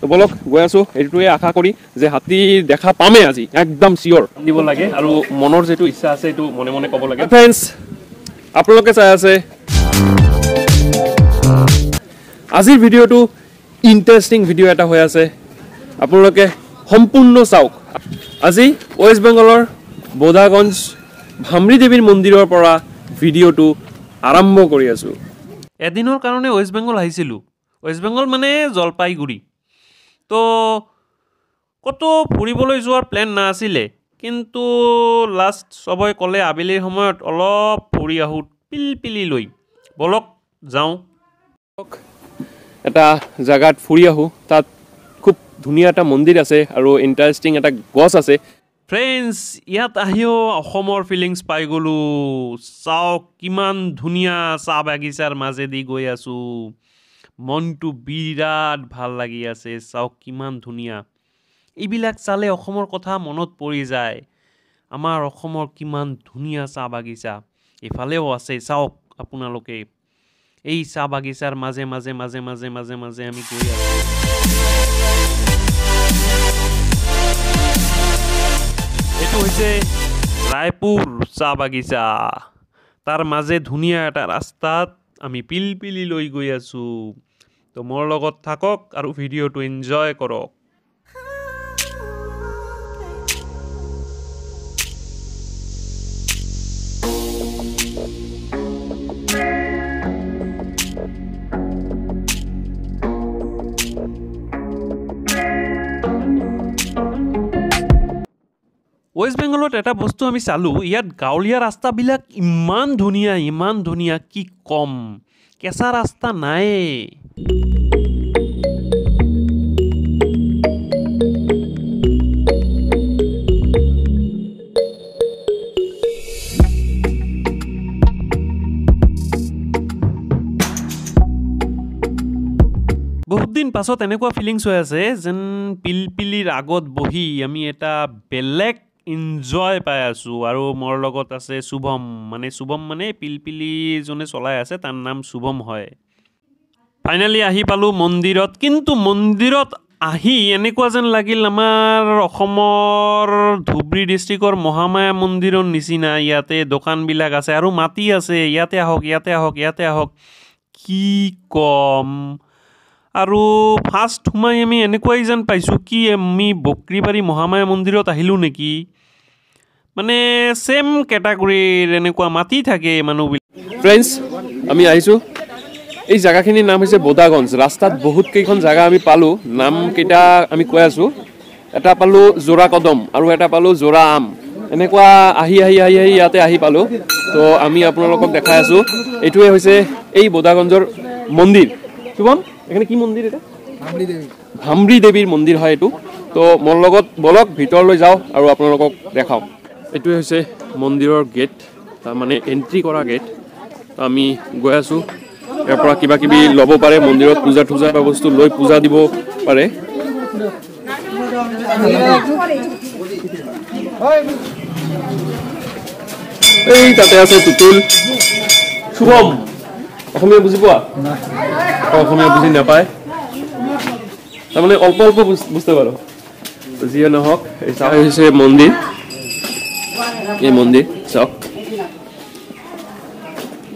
তো বলক গৈ আছো এইটোৱে আশা কৰি যে হাতী দেখা পামে আজি একদম চিয়ৰ দিব লাগে আৰু মনৰ যেটো ইচ্ছা আছে এটো মনে মনে ক'ব লাগে ফ্ৰেন্ডছ আপোনালোকে চাই আছে আজিৰ ভিডিওটো ইন্টাৰেষ্টিং ভিডিও এটা হৈ আছে আপোনালোকে সম্পূৰ্ণ চাওক আজি ওয়েস্ট বেংগলৰ বোদাগঞ্জ ভামৰি দেৱীৰ মন্দিৰৰ পৰা ভিডিওটো আৰম্ভ কৰি আছো এদিনৰ কাৰণে ওয়েস্ট বেংগল আহিছিলো ওয়েস্ট বেংগল মানে জলপাইগুৰি তো কত ফুৰিবলৈ যোৱাৰ প্ল্যান না আছিলে কিন্তু লাষ্ট সবই কলে আবেলিৰ সময়ত অলপ ফুৰি আহু পিলপিলি লৈ বলক যাও এটা জায়গাত ফুৰি আহু তাত খুব ধুনীয়া এটা মন্দিৰ আছে আৰু ইন্টাৰেষ্টিং এটা গছ আছে ফ্ৰেন্ডছ ইয়াত আহিও অসমৰ ফিলিংছ পাই গলো চাওক কিমান ধুনীয়া চাহ বাগিচাৰ মাজেদি গৈ আছো মনটো বিৰাট ভাল লাগি আছে চাওক কিমান ধুনীয়া এইবিলাক চালে অসমৰ কথা মনত পৰি যায় আমাৰ অসমৰ কিমান ধুনীয়া চাহ বাগিচা এফালেও আছে চাওক আপোনালোকে এই চাহ বাগিচাৰ মাজে মাজে মাজে মাজে মাজে মাজে আমি গৈ আছো এটো হৈছে ৰায়পুৰ চাহ বাগিচা তাৰ মাজে ধুনীয়া এটা ৰাস্তাত আমি পিলপিলি লৈ গৈ আছো তো মোৰ লগত থাকক আৰু ভিডিওটো এনজয় কৰক ওয়েস্ট বেংগলত এটা বস্তু আমি চালু ইয়াত গাঁৱলীয়া ৰাস্তাবিলাক ইমান ধুনীয়া কি কম কেঁচা ৰাস্তা নাই বহুত দিন পাছত এনেকুৱা ফিলিংছ হৈ আছে যেন পিলপিলিৰ আগত বহি আমি এটা বেলেগ এনজয় পাই আছো আৰু মোৰ লগত আছে শুভম মানে পিলপিলি জনে চলাই আছে তাৰ নাম শুভম হয় ফাইনালি আহি পালো মন্দিৰত কিন্তু মন্দিৰত আহি এনেকুৱা যেন লাগিল আমাৰ অসমৰ ধুবৰী ডিস্ট্ৰিক্টৰ মহামায়া মন্দিৰৰ নিচিনা ইয়াতে দোকানবিলাক আছে আৰু মাটি আছে ইয়াতে আহক কি কম আৰু ফাৰ্ষ্ট সোমাই আমি এনেকুৱাই যেন পাইছোঁ কি আমি বক্ৰীবাৰী মহামায়া মন্দিৰত আহিলোঁ নেকি মানে সেম কেটাগৰীৰ এনেকুৱা মাটি থাকে মানুহবিলাক ফ্ৰেন্ডছ আমি আহিছোঁ এই জায়গাখিনিৰ নাম হৈছে বোদাগঞ্জ ৰাস্তাত বহুত কেইখন জায়গা আমি পালোঁ নাম কেইটা আমি কৈ আছোঁ এটা পালোঁ জোৰা কদম আৰু এটা পালোঁ জোৰা আম এনেকুৱা আহি ইয়াতে আহি পালোঁ তো আমি আপোনালোকক দেখাই আছোঁ এইটোৱে হৈছে এই বোদাগঞ্জৰ মন্দিৰ শুভম এখানে কি মন্দিৰ এটা ভামৰি দেৱীৰ মন্দিৰ হয় এটো তো মোৰ লগত বলক ভিতৰলৈ যাও আৰু আপোনালোকক দেখাও এটোৱে হৈছে মন্দিৰৰ গেট তাৰ মানে এন্ট্ৰি কৰা গেট আমি গৈ আছো ইয়াৰ পৰা কিবা কিবি ল'ব পাৰে মন্দিৰত পূজা বস্তু লৈ পূজা দিব পাৰে এই তাতে আছে তুতুল শুভম অসমীয়া বুজি পোৱা অসমীয়া বুজি নাপায় তাৰমানে অল্প বুঝতে পাৰো যিয়ে নহওক এই হৈছে মন্দিৰ এই মন্দিৰ চাওক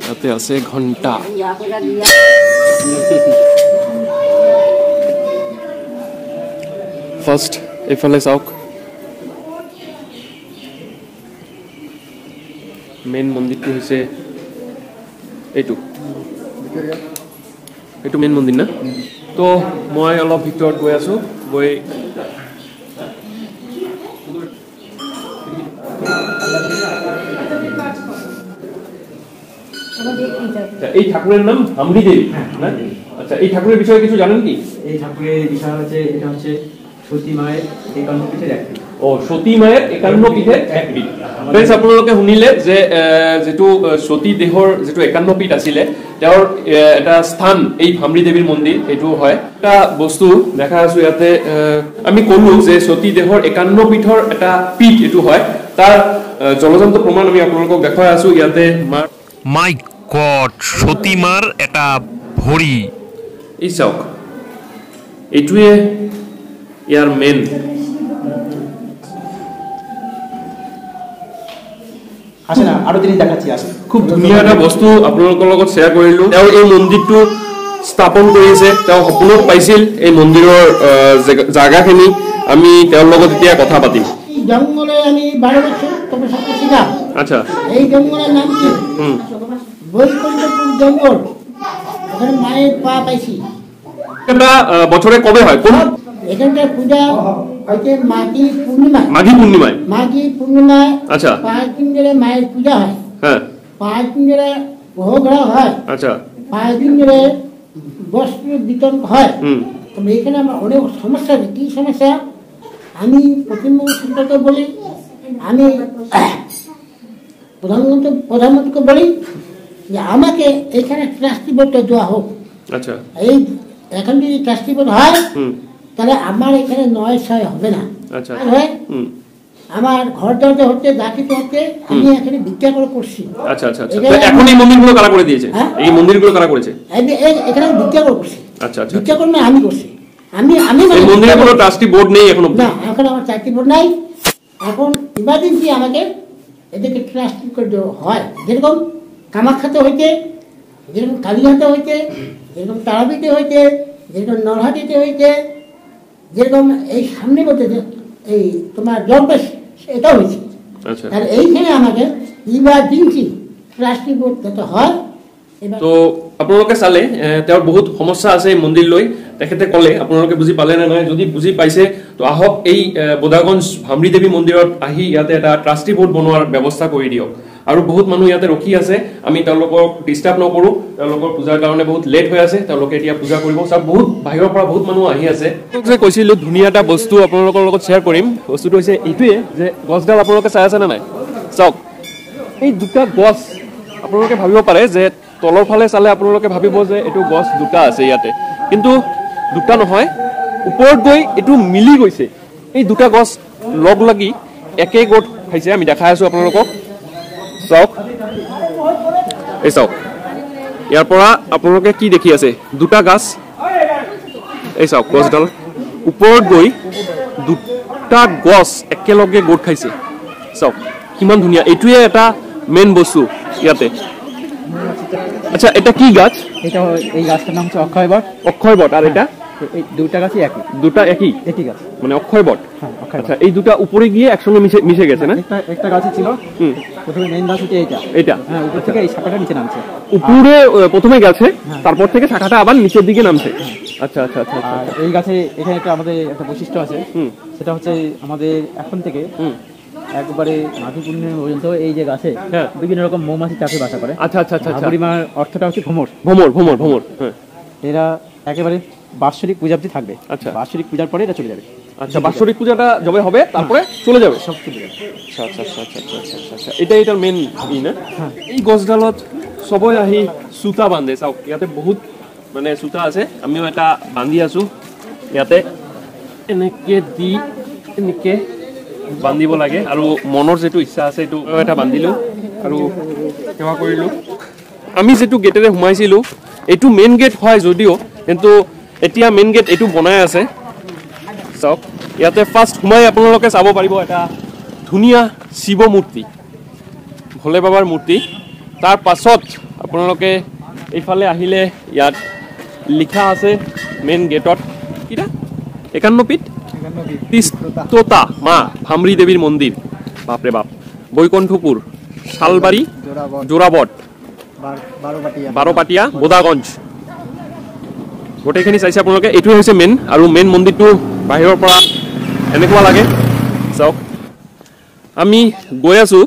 তাতে আছে ঘণ্টা ফাৰ্ষ্ট এইফালে চাওক মেইন মন্দিৰটো হৈছে এইটো মেইন মন্দিৰ না তো মই অলপ ভিতৰত গৈ আছো গৈ এই ঠাকুরের নাম ভামরি দেবী না আচ্ছা এই ঠাকুরের বিষয়ে কিছু জানেন কি এই ঠাকুরের বিষয় হচ্ছে এটা হচ্ছে সতী মায়ের 51 পীঠের এক পীঠ ও সতী মায়ের 51 পীঠের এক পীঠ ফ্রেন্ডস আপোনালোকে শুনিলে যে যেটো সতী দেহৰ যেটো 51 পীঠ আছিল তেওঁৰ এটা স্থান এই ভামৰি দেৱীৰ মন্দিৰ এটো হয় এটা বস্তু দেখা আছো ইয়াতে আমি কলো যে সতী দেহৰ 51 পীঠৰ এটা পীঠ এটো হয় তাৰ জলজন্ত প্ৰমাণ আমি আপোনালোকক দেখাই আছো ইয়াতে মাই গড সতী মাৰ এটা ভৰি এই চাওক এটোৱে ইয়াৰ মেইন আসে না আৰো জিনিস দেখাচ্ছি আসে খুব ধুনীয়া এটা বস্তু আপোনালোকৰ লগত শ্বেয়াৰ কৰিলোঁ তেওঁ এই মন্দিৰটো স্থাপন কৰিছে তেওঁ সপোনত পাইছিল এই মন্দিৰৰ জাগাখিনি আমি তেওঁৰ লগত এতিয়া কথা পাতিম জঙ্গলে আমি 12 বছর তপস্যা করছিলাম আচ্ছা এই জঙ্গলের নাম কি বৈকুণ্ঠপুর জঙ্গল ওখানে মায়ের পা পাইছি এটা বছরে কবে হয় কোন এখানটা পূজা হচ্ছে মাঘী পূর্ণিমায় আচ্ছা 5 দিন ধরে মায়ের পূজা হয় হ্যাঁ 5 দিন ধরে ভোগ হয় আচ্ছা 5 দিন ধরে বস্ত্র বিতরণ হয় তবে এখানে আমার অনেক সমস্যা আছে কি সমস্যা আমি পশ্চিমবঙ্গ সরকারকে বলি আমি প্রধানমন্ত্রীকে বলি যে আমাকে এখানে ট্রাস্টি বোর্ডটা দেওয়া হোক আচ্ছা এই এখন যদি ট্রাস্টি বোর্ড হয় তাহলে আমার এখানে 9-6 হবে না আচ্ছা আমার ঘর দরজা হচ্ছে দাখিতে হচ্ছে আমি এখানে ভিক্ষা করে করছি আচ্ছা আচ্ছা আচ্ছা এখন এই মন্দিরগুলো কারা করে দিয়েছে এই মন্দিরগুলো কারা করেছে এখানে ভিক্ষা করে করছি আচ্ছা আচ্ছা ভিক্ষা করে না আমি করছি আমি এই মন্দিরে কোনো ট্রাস্টি বোর্ড নেই এখনো না এখন আমার ট্রাস্টি বোর্ড নাই এখন ইমার্জেন্সি আমাকে এদেরকে ট্রাস্টি করে দেওয়া হয় যেরকম কামাখ্যাতে হইতে যেরকম কালীঘাটে হইতে যেরকম তারাপীঠে হইতে যেরকম নরহাটিতে হইতে যেরকম এই সামনে বলতে এই তোমার জলপেশ এটাও হয়েছে আচ্ছা আর এইখানে আমাকে ইমার্জেন্সি ট্রাস্টি বোর্ড যাতে হয় তো আপোনালোকে চালে তেওঁৰ বহুত সমস্যা আছে এই মন্দিৰলৈ তেখেতে ক'লে আপোনালোকে বুজি পালে নে নাই যদি বুজি পাইছে তো আহক এই বোদাগঞ্জ ভামৰী দেৱী মন্দিৰত আহি ইয়াতে এটা ট্ৰাষ্টি বোৰ্ড বনোৱাৰ ব্যৱস্থা কৰি দিয়ক আৰু বহুত মানুহ ইয়াতে ৰখি আছে আমি তেওঁলোকক ডিস্টাৰ্ব নকৰো তেওঁলোকৰ পূজাৰ কাৰণে বহুত লেট হৈ আছে তেওঁলোকে এতিয়া পূজা কৰিব সব বহুত বাহিৰৰ পৰা বহুত মানুহ আহি আছে যে কৈছিলো ধুনীয়া এটা বস্তু আপোনালোকৰ লগত শ্বেয়াৰ কৰিম বস্তুটো হৈছে এইটোৱে যে গছডাল আপোনালোকে চাই আছে নে নাই চাওক এই দুটা গছ আপোনালোকে ভাবিব পাৰে যে তলৰ ফালে চালে আপোনালোকে ভাবিব যে এটো গছ দুটা আছে ইয়াতে কিন্তু দুটা নহয় ওপৰত গৈ এটো মিলি গৈছে এই দুটা গছ লগ লাগি একে গোট খাইছে আমি দেখাই আছো আপোনালোকক চাওক এই চাওক ইয়াৰ পৰা আপোনালোকে কি দেখি আছে দুটা গছ এই চাওক গছডাল ওপৰত গৈ দুটা গছ একেলগে গোট খাইছে চাওক কিমান ধুনীয়া এইটোৱে এটা মেইন বস্তু ইয়াতে আচ্ছা এটা কি গাছ এটা এই গাছটার নাম হচ্ছে অক্ষয় বট আর এটা এই দুটো গাছই একই দুটো একই গাছ মানে অক্ষয় বট হ্যাঁ অক্ষয় আচ্ছা এই দুটো উপরে গিয়ে একসঙ্গে মিশে গেছে না একটা গাছই ছিল প্রথমে মেইন গাছ হচ্ছে এটা হ্যাঁ উপর থেকে এই শাখাটা নিচে নামছে উপরে প্রথমে গেছে তারপর থেকে শাখাটা আবার নিচের দিকে নামছে আচ্ছা আচ্ছা আচ্ছা আর এই গাছে এখানে একটা আমাদের একটা বৈশিষ্ট্য আছে সেটা হচ্ছে আমাদের এখন থেকে একবারে মাঘী পূর্ণিমা পর্যন্ত এই যে গাছে বিভিন্ন রকম মৌমাছি চাষে বাসা করে আচ্ছা আচ্ছা আচ্ছা পরিমাণ অর্থটা হচ্ছে ভ্রমর হ্যাঁ এরা একেবারে বাৎসরিক পূজা অবধি থাকবে আচ্ছা বাৎসরিক পূজার পরে এটা চলে যাবে আচ্ছা বাৎসরিক পূজাটা যবে হবে তারপরে চলে যাবে সব চলে যাবে আচ্ছা আচ্ছা আচ্ছা আচ্ছা আচ্ছা আচ্ছা এটার মেইন না এই গছডালত সবই আহি সুতা বান্ধে চাওক ইয়াতে বহুত মানে সুতা আছে আমিও এটা বান্ধি আছো ইয়াতে এনেকে দি এনেকে বান্ধিব লাগে আৰু মনৰ যেটো ইচ্ছা আছে এটো এটা বান্ধিলো আৰু সেৱা কৰিলো আমি যেটো গেটেৰে সোমাইছিলো এটো মেইন গেট হয় যদিও কিন্তু এতিয়া মেইন গেট এটো বনাই আছে চাওক ইয়াতে ফাৰ্ষ্ট সোমাই আপোনালোকে চাব পাৰিব এটা ধুনীয়া শিৱ মূৰ্তি ভোলে বাবাৰ মূৰ্তি তাৰ পাছত আপোনালোকে এইফালে আহিলে ইয়াত লিখা আছে মেইন গেটত কিটা 51 ফিট তোতা মা ভামৰী দেৱীৰ মন্দিৰ বাপৰে বাপ বৈকুণ্ঠপুৰ শালবাৰী জোৰাবট বাৰপাটিয়া বোদাগঞ্জ গোটেইখিনি চাইছে আপোনালোকে এইটোৱে হৈছে মেইন আৰু মেইন মন্দিৰটো বাহিৰৰ পৰা এনেকুৱা লাগে চাওক আমি গৈ আছো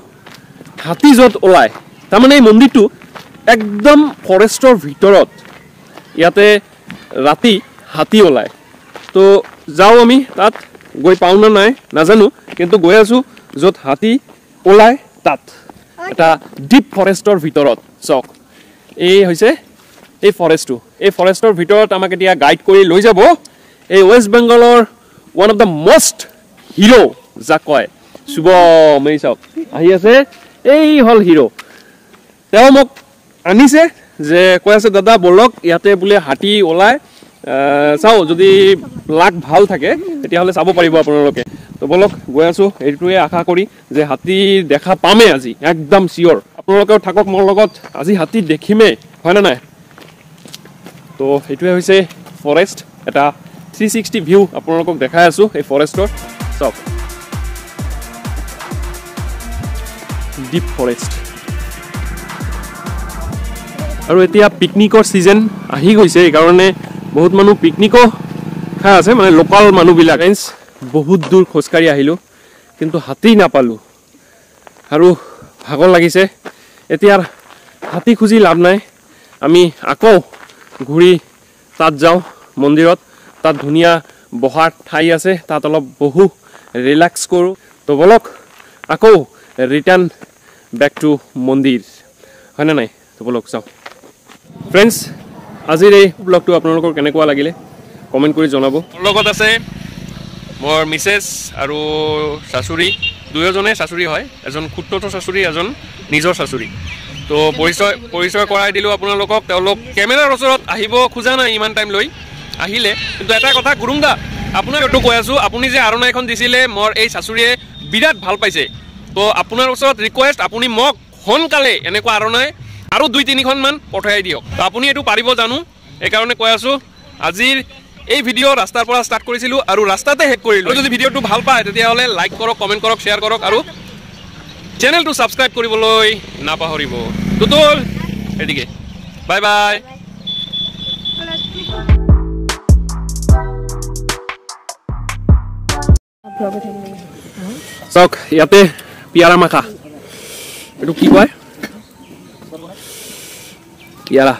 হাতী য'ত ওলায় তাৰমানে এই মন্দিৰটো একদম ফৰেষ্টৰ ভিতৰত ইয়াতে ৰাতি হাতী ওলায় তো যাওঁ আমি তাত গৈ পাওঁ না নাই নাজানো কিন্তু গৈ আছো য'ত হাতী ওলায় তাত এটা ডিপ ফৰেষ্টৰ ভিতৰত চাওক এই হৈছে এই ফৰেষ্টৰ ভিতৰত আমাক এতিয়া গাইড কৰি লৈ যাব এই ৱেষ্ট বেংগলৰ one of the most hero যাক কয় শুভম এই চাওক আহি আছে এই হল হিৰো তেওঁ মোক আনিছে যে কৈ আছে দাদা বলক ইয়াতে বোলে হাতী ওলায় চাওঁ যদি লাক ভাল থাকে তেতিয়াহ'লে চাব পাৰিব আপোনালোকে। তো বলক গৈ আছোঁ, এইটোৱে আশা কৰি যে হাতী দেখা পামেই আজি, একদম চিয়'ৰ। আপোনালোকেও থাকক মোৰ লগত, আজি হাতী দেখিমেই, হয়নে নাই? তো এইটোৱে হৈছে ফৰেষ্ট, এটা 360 ভিউ আপোনালোকক দেখাই আছোঁ এই ফৰেষ্টৰ। চাওক, ডিপ ফৰেষ্ট। আৰু এতিয়া পিকনিকৰ ছিজন আহি গৈছে, সেইকাৰণে বহুত মানুহ পিকনিকো খাই আছে, মানে লোকেল মানুহবিলাক। বহুত দূৰ খোজকাঢ়ি আহিলোঁ কিন্তু হাতী নাপালোঁ আৰু ভাগৰ লাগিছে। এতিয়া হাতী খুজি লাভ নাই, আমি আকৌ ঘূৰি তাত যাওঁ মন্দিৰত। তাত ধুনীয়া বহাৰ ঠাই আছে, তাত অলপ বহোঁ, ৰিলেক্স কৰোঁ। তো বলক আকৌ ৰিটাৰ্ণ বেক টু মন্দিৰ, হয়নে নাই? তো বলক যাওঁ। ফ্ৰেণ্ডছ, আজিৰ এই ব্লগটো আপোনালোকৰ কেনেকুৱা লাগিলে কমেণ্ট কৰি জনাব। মোৰ লগত আছে মোৰ মিছেছ আৰু শাশুড়ী, দুয়োজনে শাশুড়ী হয়, এজন খুট্টৰ শাশুড়ী, এজন নিজৰ শাশুড়ী। তো পৰিচয় কৰাই দিলোঁ আপোনালোকক। তেওঁলোক কেমেৰাৰ ওচৰত আহিব খোজা নাই ইমান টাইম লৈ, আহিলে কিন্তু এটা কথা গুৰুং দা, আপোনাক এইটো কৈ আছোঁ, আপুনি যে আৰণাইখন দিছিলে মোৰ এই শাশুড়ীয়ে বিৰাট ভাল পাইছে। তো আপোনাৰ ওচৰত ৰিকুৱেষ্ট, আপুনি মোক সোনকালে এনেকুৱা আৰণাই আৰু 2-3খনমান পঠাই দিয়ক। তো আপুনি এইটো পাৰিব জানো, সেইকাৰণে কৈ আছোঁ। আজিৰ এই ভিডিঅ' ৰাস্তাৰ পৰা ষ্টাৰ্ট কৰিছিলোঁ আৰু ৰাস্তাতে শেষ কৰিলোঁ। যদি ভিডিঅ'টো ভাল পায় তেতিয়াহ'লে লাইক কৰক, কমেণ্ট কৰক, শ্বেয়াৰ কৰক আৰু চেনেলটো ছাবস্ক্ৰাইব কৰিবলৈ নাপাহৰিব। টুটুল এদিকে, বাই বাই। চাওক, ইয়াতে পিয়াৰা মাখা, এইটো কি কয়, পিয়াৰা,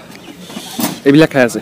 এইবিলাক খাই আছে।